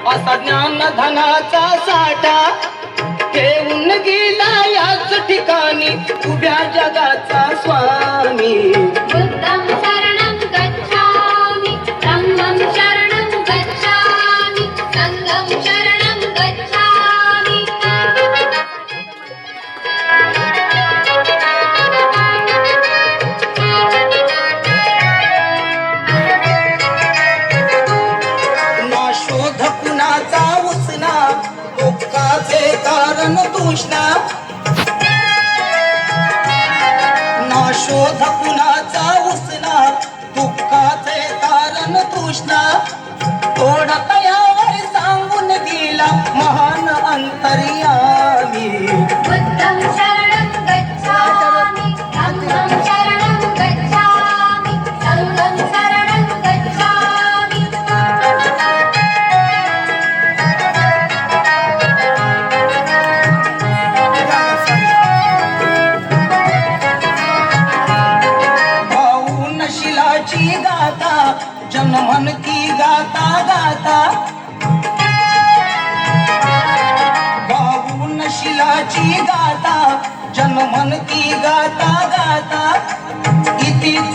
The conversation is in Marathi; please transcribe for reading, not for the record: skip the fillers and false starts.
असा ज्ञान धनाचा साठा घेऊन गेला याच ठिकाणी उभ्या जगाचा स्वामी. बुद्धं शरणं गच्छामि, धम्मं शरणं गच्छामि, संघं शरणं गच्छामि. ना शोध कुणाचा उसना दुःखाचे कारण तृष्णा. ना शोध कुणाचा उसना दुःखाचे कारण तृष्णा. थोडा तयावर सांगून दिला महान अंतर्यामी. बुद्धं शरणं गच्छामि, धम्मं शरणं गच्छामि, संघं शरणं गच्छामि. भाऊन शिलाची गाथा जनमन की गाता गाता. भाऊन शिलाची गाथा जनमन की गाता गाता. इतीच